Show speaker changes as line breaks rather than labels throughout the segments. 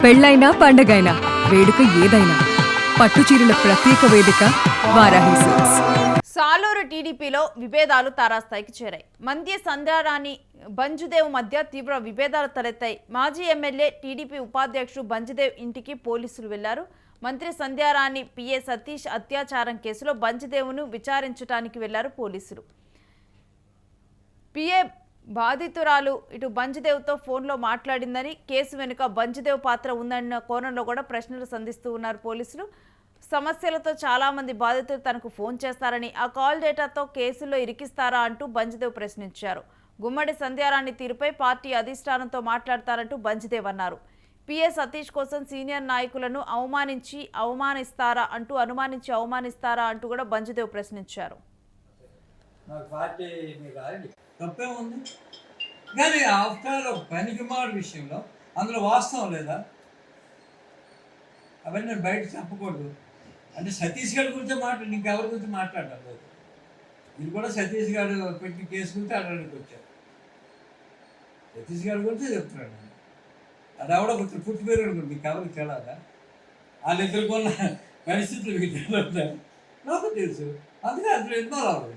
పెళ్ళైనా పండగైనా వేడుక ఏదైనా పట్టుచీరల ప్రత్యేక వేదిక వారాహి సిల్క్స్.
సాలూరు టీడీపీలో విభేదాలు తారాస్థాయికి చేరాయి. మంత్రి సంధ్యారాణి బంజుదేవ్ మధ్య తీవ్ర విభేదాలు తలెత్తాయి. మాజీ ఎమ్మెల్యే టీడీపీ ఉపాధ్యక్షుడు బంజుదేవ్ ఇంటికి పోలీసులు వెళ్లారు. మంత్రి సంధ్యారాణి పిఏ సతీష్ అత్యాచారం కేసులో బంజుదేవ్ను విచారించడానికి వెళ్లారు పోలీసులు. పిఏ బాధితురాలు ఇటు బంజుదేవ్తో ఫోన్లో మాట్లాడిందని, కేసు వెనుక బంజుదేవ్ పాత్ర ఉందన్న కోణంలో కూడా ప్రశ్నలు సంధిస్తూ ఉన్నారు పోలీసులు. సమస్యలతో చాలామంది బాధితులు తనకు ఫోన్ చేస్తారని, ఆ కాల్ డేటాతో కేసుల్లో ఇరికిస్తారా అంటూ బంజుదేవ్ ప్రశ్నించారు. గుమ్మడి సంధ్యారాణి తీరుపై పార్టీ అధిష్టానంతో మాట్లాడతారంటూ బంజుదేవ్ అన్నారు. పిఏ సతీష్ కోసం సీనియర్ నాయకులను అవమానిస్తారా అంటూ కూడా బంజుదేవ్ ప్రశ్నించారు.
తప్పే ఉంది కానీ ఆఫ్టర్ పనికిమాడు విషయంలో అందులో వాస్తవం లేదా? అవన్నీ నేను బయట చెప్పకూడదు. అంటే సతీష్ గారి గురించి ఇంకెవరి గురించి మాట్లాడడం లేదు. ఇది కూడా సతీష్ గారు పెట్టిన కేసు గురించి అడగడానికి వచ్చారు. సతీష్ గారి గురించి చెప్తున్నాడు. నేను అది ఎవడో కొంచెం పుట్టి పేరు అనుకోండి, మీకు ఎవరికి తెలియదా? వాళ్ళు ఎదుర్కొన్న పరిస్థితులు మీకు తెలియదా? నాకు తెలుసు. అందుకే అందులో ఇన్వాల్వ్ అవ్వదు.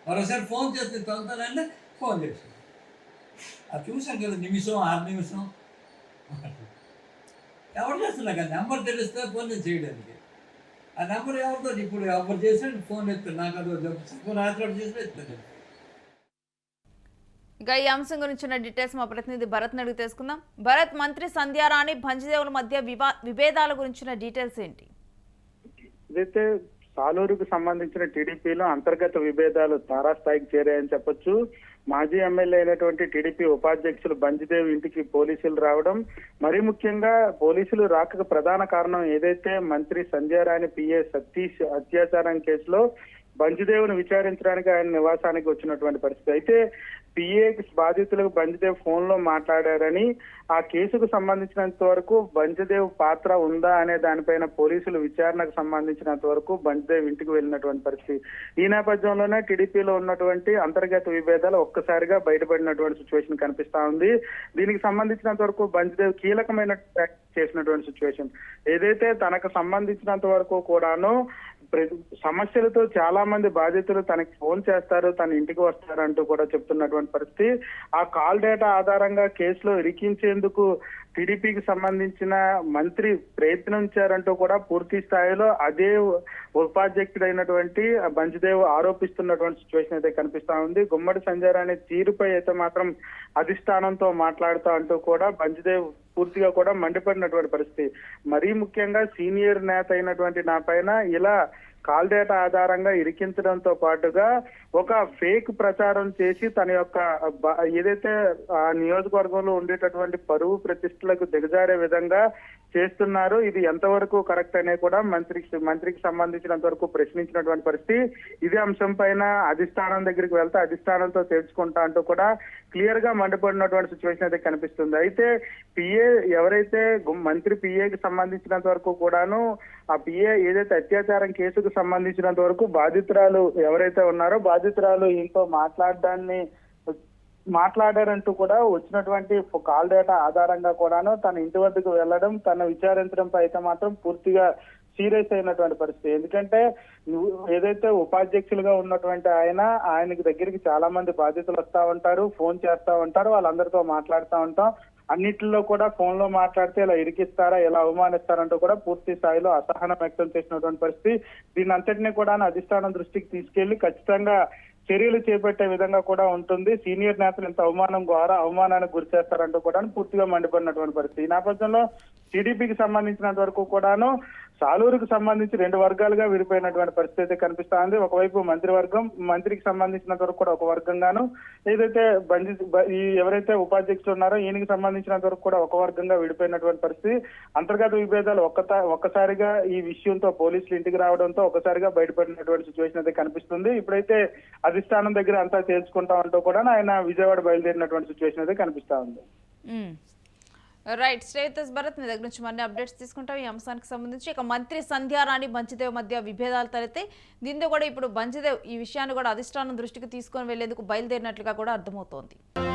మరోసారి ఫోన్ చేస్తే తొందరనే ఫోన్ చేసి అది చూసాం కదా, నిమిషం 6 నిమిషం ఎవరు చేస్తున్నా కదా, నెంబర్ తెలిస్తే ఫోన్ చేయడానికి. ఆ నెంబర్ ఎవరితో ఇప్పుడు ఎవరు చేసినా ఫోన్ ఎత్తాను. నాకు అది రాత్రి చేసినా ఎత్తాను.
ఇక ఈ అంశం గురించిన డీటెయిల్స్ మా ప్రతినిధి భరత్ అడిగి తెలుసుకుందాం. భరత్, మంత్రి సంధ్యారాణి బంజుదేవుల మధ్య విభేదాల గురించిన డీటెయిల్స్ ఏంటి?
ఇదైతే సాలూరుకు సంబంధించిన టీడీపీలో అంతర్గత విభేదాలు తారాస్థాయికి చేరాయని చెప్పొచ్చు. మాజీ ఎమ్మెల్యే అయినటువంటి టీడీపీ ఉపాధ్యక్షులు బంజుదేవ్ ఇంటికి పోలీసులు రావడం, మరీ ముఖ్యంగా పోలీసులు రాకకు ప్రధాన కారణం ఏదైతే మంత్రి సంధ్యారాణి పిఏ సతీష్ అత్యాచారం కేసులో బంజుదేవ్ను విచారించడానికి ఆయన నివాసానికి వచ్చినటువంటి పరిస్థితి. అయితే పిఏ బాధితులకు బంజుదేవ్ ఫోన్ లో మాట్లాడారని, ఆ కేసుకు సంబంధించినంత వరకు బంజుదేవ్ పాత్ర ఉందా అనే దానిపైన పోలీసులు విచారణకు సంబంధించినంత వరకు బంజుదేవ్ ఇంటికి వెళ్ళినటువంటి పరిస్థితి. ఈ నేపథ్యంలోనే టీడీపీలో ఉన్నటువంటి అంతర్గత విభేదాలు ఒక్కసారిగా బయటపడినటువంటి సిచ్యువేషన్ కనిపిస్తా ఉంది. దీనికి సంబంధించినంత వరకు బంజుదేవ్ కీలకమైన చేసినటువంటి సిచ్యువేషన్ ఏదైతే తనకు సంబంధించినంత వరకు కూడాను సమస్యలతో చాలా మంది బాధితులు తనకి ఫోన్ చేస్తారు, తన ఇంటికి వస్తారంటూ కూడా చెప్తున్నటువంటి పరిస్థితి. ఆ కాల్ డేటా ఆధారంగా కేసులో ఇరికించేందుకు టీడీపీకి సంబంధించిన మంత్రి ప్రయత్నించారంటూ కూడా పూర్తి స్థాయిలో అదే ఉపాధ్యక్షుడైనటువంటి బంజుదేవ్ ఆరోపిస్తున్నటువంటి సిచ్యువేషన్ అయితే కనిపిస్తా ఉంది. గుమ్మడి సంధ్యారాణి తీరుపై అయితే మాత్రం అధిష్టానంతో మాట్లాడుతా అంటూ కూడా బంజుదేవ్ పూర్తిగా కూడా మండిపడినటువంటి పరిస్థితి. మరీ ముఖ్యంగా సీనియర్ నేత అయినటువంటి నా పైన ఇలా కాల్ డేటా ఆధారంగా ఇరికించడంతో పాటుగా ఒక ఫేక్ ప్రచారం చేసి తన యొక్క ఏదైతే ఆ నియోజకవర్గంలో ఉండేటటువంటి పరువు ప్రతిష్టలకు దిగజారే విధంగా చేస్తున్నారు, ఇది ఎంతవరకు కరెక్ట్ అనే కూడా మంత్రికి సంబంధించినంత వరకు ప్రశ్నించినటువంటి పరిస్థితి. ఇదే అంశం పైన అధిష్టానం దగ్గరికి వెళ్తే అధిష్టానంతో తెలుసుకుంటా అంటూ కూడా క్లియర్ గా మండిపడినటువంటి సిచ్యువేషన్ అయితే కనిపిస్తుంది. అయితే పిఏ ఎవరైతే మంత్రి పిఏకి సంబంధించినంత వరకు కూడాను ఆ పిఏ ఏదైతే అత్యాచారం కేసుకు సంబంధించినంత వరకు బాధితురాలు ఎవరైతే ఉన్నారో బాధితురాలు ఇంట్లో మాట్లాడారంటూ కూడా వచ్చినటువంటి కాల్ డేటా ఆధారంగా కూడాను తన ఇంటి వద్దకు వెళ్ళడం, తన విచారించడంపై అయితే మాత్రం పూర్తిగా సీరియస్ అయినటువంటి పరిస్థితి. ఎందుకంటే ఏదైతే ఉపాధ్యక్షులుగా ఉన్నటువంటి ఆయనకి దగ్గరికి చాలా మంది బాధితులు వస్తా ఉంటారు, ఫోన్ చేస్తా ఉంటారు, వాళ్ళందరితో మాట్లాడుతూ ఉంటాం. అన్నిటిలో కూడా ఫోన్ లో మాట్లాడితే ఇలా ఇరికిస్తారా, ఇలా అవమానిస్తారంటూ కూడా పూర్తి స్థాయిలో అసహనం వ్యక్తం చేసినటువంటి పరిస్థితి. దీని అంతటినీ కూడా అధిష్టానం దృష్టికి తీసుకెళ్లి ఖచ్చితంగా చర్యలు చేపట్టే విధంగా కూడా ఉంటుంది. సీనియర్ నేతలు ఇంత అవమానానికి గురి చేస్తారంటూ కూడా పూర్తిగా మండిపడినటువంటి పరిస్థితి. ఈ నేపథ్యంలో టీడీపీకి సంబంధించినంత వరకు కూడాను సాలూరుకు సంబంధించి 2 వర్గాలుగా విడిపోయినటువంటి పరిస్థితి అయితే కనిపిస్తా ఉంది. ఒకవైపు మంత్రికి సంబంధించినంత వరకు కూడా ఒక వర్గంగాను, ఏదైతే ఎవరైతే ఉపాధ్యక్షులు ఉన్నారో ఈయనకి సంబంధించినంత వరకు కూడా ఒక వర్గంగా విడిపోయినటువంటి పరిస్థితి. అంతర్గత విభేదాలు ఒక్కసారిగా ఈ విషయంతో పోలీసులు ఇంటికి రావడంతో ఒకసారిగా బయటపడినటువంటి సిచ్యువేషన్ అయితే కనిపిస్తుంది. ఇప్పుడైతే అధిష్టానం దగ్గర అంతా తేల్చుకుంటాం అంటూ కూడా ఆయన విజయవాడ బయలుదేరినటువంటి సిచ్యువేషన్ అయితే కనిపిస్తా ఉంది.
రైట్, శ్రేయస్ భరత్, మీ దగ్గర నుంచి మరిన్ని అప్డేట్స్ తీసుకుంటాం ఈ అంశానికి సంబంధించి. ఇక మంత్రి సంధ్యారాణి బంజుదేవ్ మధ్య విభేదాలు తలెత్తాయి. దీంతో కూడా ఇప్పుడు బంజుదేవ్ ఈ విషయాన్ని కూడా అధిష్టానం దృష్టికి తీసుకొని వెళ్లేందుకు బయలుదేరినట్లుగా కూడా అర్థమవుతోంది.